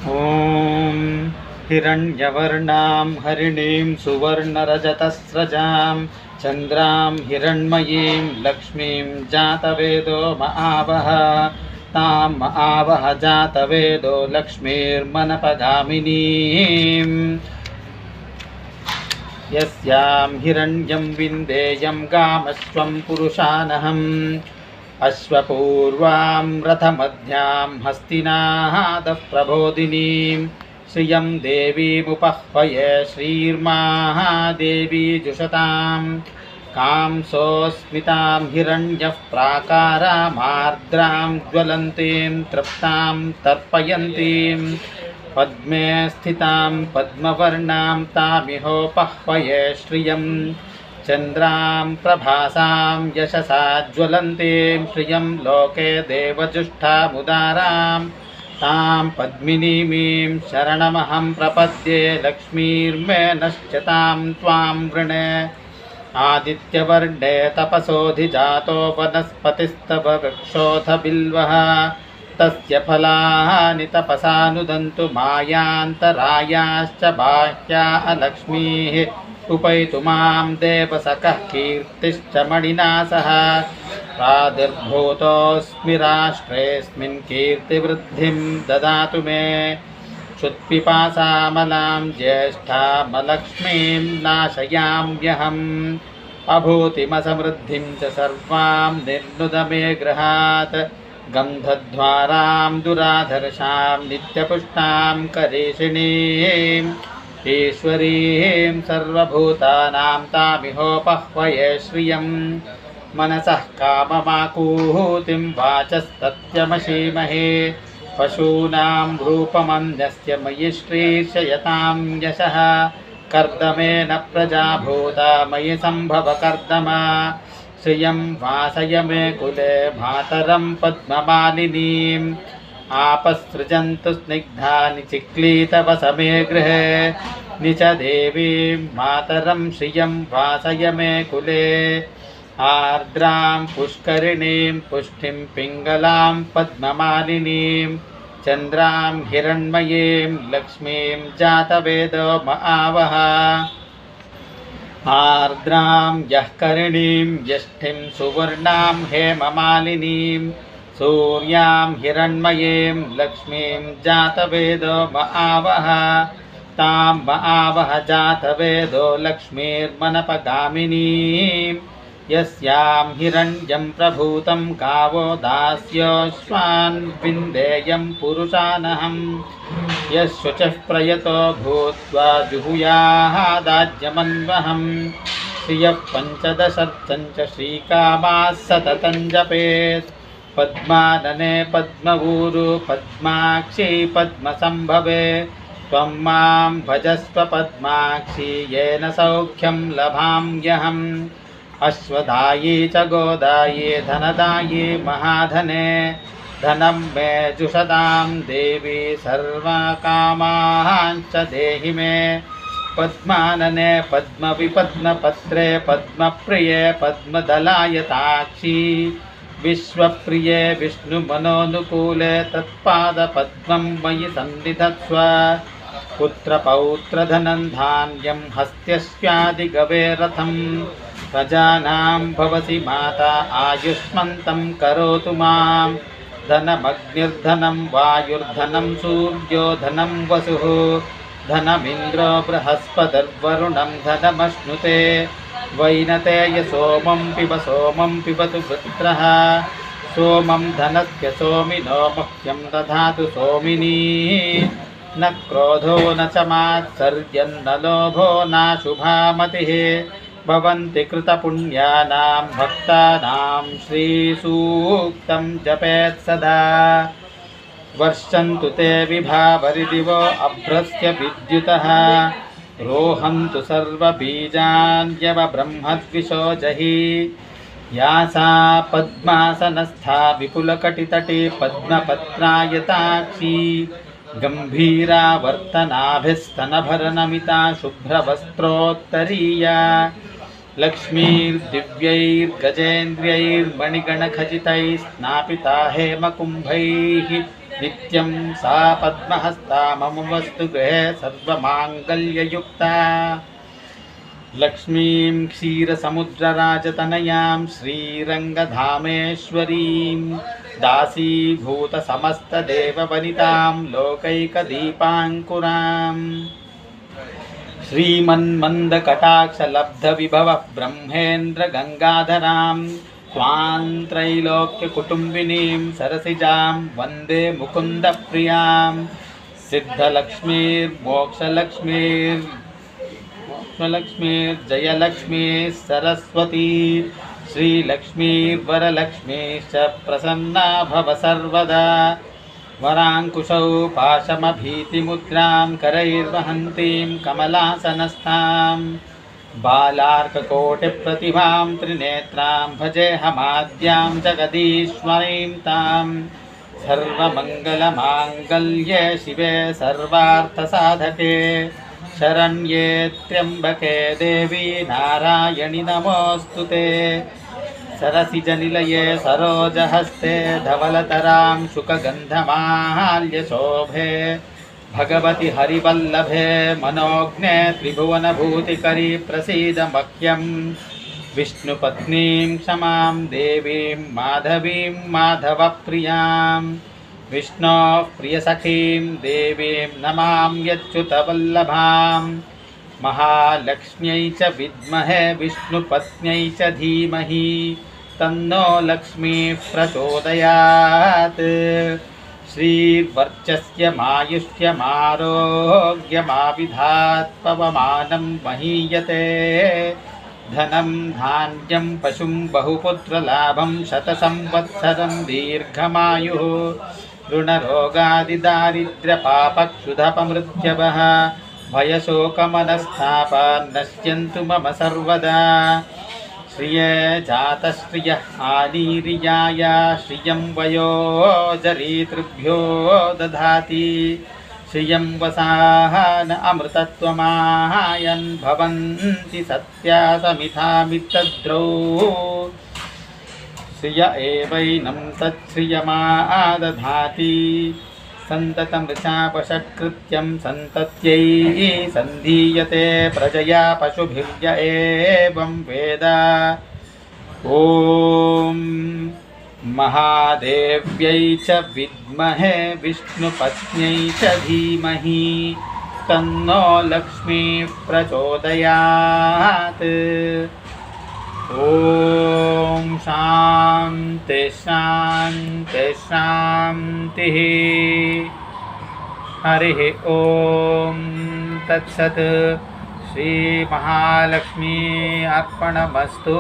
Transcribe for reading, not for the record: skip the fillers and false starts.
ॐ हिरण्यवर्णां हरिणीं सुवर्णरजतस्रजां चन्द्रां हिरण्मयीं लक्ष्मीं जातवेदो महावः तां महावः जातवेदो लक्ष्मीर्मनपगामिनीं यस्यां हिरण्यं विन्देयं गामश्वं पुरुषानहम् अश्वपूर्वां रथमध्यां हस्तिनादः प्रबोधिनीं श्रियं देवीमुपह्वये श्रीर्महादेवी जुषतां कांसोऽस्मितां हिरण्यः प्राकारामार्द्रां ज्वलन्तीं तृप्तां तर्पयन्तीं पद्मे स्थितां पद्मवर्णां तामिहोपह्वये श्रियं चन्द्रां प्रभासां यशसा ज्वलन्तीं श्रियं लोके देवजुष्टामुदारां तां पद्मिनीमीं शरणमहं प्रपद्ये लक्ष्मीर्मे नश्यतां त्वां वृणे आदित्यवर्णे तपसोऽधिजातो वनस्पतिस्तव वृक्षोऽथ बिल्वः तस्य फलानि तपसानुदन्तु मायान्तरायाश्च बाह्या अलक्ष्मीः उपैतु मां देवसखः कीर्तिश्च मणिना सह प्रादुर्भूतोऽस्मि राष्ट्रेऽस्मिन् कीर्तिवृद्धिं ददातु मे क्षुत्पिपासामलां ज्येष्ठामलक्ष्मीं नाशयाम्यहम् अभूतिमसमृद्धिं च सर्वां निर्नुद मे गृहात् गन्धद्वारां दुराधर्षां नित्यपुष्टां करीषिणीं ईश्वरीं सर्वभूतानां तामिहोपह्वये श्रियं मनसः काममाकूतिं वाचस्तत्यमशीमहे पशूनां रूपमन्यस्य मयि श्रीर्षयतां यशः कर्दमेन प्रजाभूता मयि सम्भव कर्दमा श्रियं वासय मे कुले मातरं पद्ममालिनीम् आपसृजन्तु स्निग्धानि चिक्लीतवसमे गृहे निच देवीं मातरं श्रियं वासय मे कुले आर्द्रां पुष्करिणीं पुष्टिं पिङ्गलां पद्ममालिनीं चन्द्रां हिरण्मयीं लक्ष्मीं जातवेदो महावः आर्द्रां यः करिणीं यष्ठिं सुवर्णां हेममालिनीं सूर्यां हिरण्मयीं लक्ष्मीं जातवेदो महावः तां महावः जातवेदो लक्ष्मीर्मनपगामिनीं यस्यां हिरण्यं प्रभूतं गावो दास्योऽश्वान् विन्देयं पुरुषानहं यशुचः प्रयतो भूत्वा जुहुयादाज्यमन्वहं श्रियः पञ्चदशर्थं च श्रीकामाः सततं जपेत् पद्मानने पद्मऊरु पद्माक्षी पद्मसम्भवे त्वं मां भजस्व पद्माक्षी येन सौख्यं लभाम्यहम् अश्वदायी च गोदायी धनदायी महाधने धनं मे जुषतां देवी सर्वकामांश्च देहि मे पद्मानने पद्मविपद्मपत्रे पद्मप्रिये पद्मदलायताक्षी विश्वप्रिये विष्णुमनोनुकूले तत्पादपद्मं मयि सन्निधत्स्व पुत्रपौत्रधनं धान्यं हस्त्यस्यादिगवे रथं प्रजानां भवसि माता आयुष्मन्तं करोतु मां धनमग्निर्धनं वायुर्धनं सूर्यो धनं वसुः धनमिन्द्रो बृहस्पतिर्वरुणं धनमश्नुते वैनतेय सोमं पिबतु वृत्रः सोमं धनस्य सोमिनो मह्यं दधातु सोमिनी न क्रोधो न च मात्सर्यं न लोभो नाशुभा मतिः भवन्ति कृतपुण्यानां भक्तानां श्रीसूक्तं जपेत् सदा वर्षन्तु ते विभावरिदिवो अभ्रस्य विद्युतः रोहन्तु सर्वबीजान्यव ब्रह्मद्विषो जहि या सा पद्मासनस्था विपुलकटितटे पद्मपत्रायताक्षी गम्भीरा वर्तनाभिस्तनभरनमिता शुभ्रवस्त्रोत्तरीया लक्ष्मीर्दिव्यैर्गजेन्द्रियैर्मणिगणखचितैः स्नापिता हेमकुम्भैः नित्यं सा पद्महस्ता मम वस्तु गृहे सर्वमाङ्गल्ययुक्ता लक्ष्मीं क्षीरसमुद्रराजतनयां श्रीरङ्गधामेश्वरीं दासीभूतसमस्तदेववनितां लोकैकदीपाङ्कुराम् श्रीमन्मन्दकटाक्षलब्धविभवः ब्रह्मेन्द्रगङ्गाधरां त्वां त्रैलोक्यकुटुम्बिनीं सरसिजां वन्दे मुकुन्दप्रियां सिद्धलक्ष्मीर्मोक्षलक्ष्मीर्जयलक्ष्मीः सरस्वती श्रीलक्ष्मीर्वरलक्ष्मीश्च प्रसन्ना भव सर्वदा वराङ्कुशौ पाशमभीतिमुद्रां करैर्वहन्तीं कमलासनस्थां बालार्ककोटिप्रतिभां त्रिनेत्रां भजेऽहमाद्यां जगदीश्वरीं तां सर्वमङ्गलमाङ्गल्ये शिवे सर्वार्थसाधके शरण्ये त्र्यम्बके देवी नारायणि नमोऽस्तु ते सरसिजनिलये सरोजहस्ते धवलतरां शुकगन्धमाल्यशोभे भगवति हरिवल्लभे मनोज्ञे त्रिभुवनभूतिकरी प्रसीद मह्यं विष्णुपत्नीं क्षमां देवीं माधवीं माधवप्रियां विष्णोः प्रियसखीं देवीं नमाम्यच्युतवल्लभां महालक्ष्म्यै च विद्महे विष्णुपत्न्यै च धीमहि तन्नो लक्ष्मीः प्रचोदयात् श्रीर्वर्चस्यमायुष्यमारोग्यमाविधात् पवमानं महीयते धनं धान्यं पशुं बहुपुत्रलाभं शतसंवत्सरं दीर्घमायुः ऋणरोगादिदारिद्र्यपापक्षुधपमृत्यवः भयशोकमनस्तापा नश्यन्तु मम सर्वदा श्रिये जातश्रियः आनीर्याय श्रियं वयोजरीतृभ्यो दधाति श्रियं वसान अमृतत्वमायन् भवन्ति सत्या समिधामितद्रौ श्रिय एवैनं तच्छ्रियमादधाति सन्ततमृषापषट्कृत्यं सन्तत्यै सन्धीयते प्रजया पशुभिर्य एवं वेद ॐ महादेव्यै च विद्महे विष्णुपत्न्यै च धीमहि तन्नो लक्ष्मीः प्रचोदयात् ॐ शान्ति शान्ति शान्तिः हरिः ॐ तत्सत् श्रीमहालक्ष्मी अर्पणमस्तु।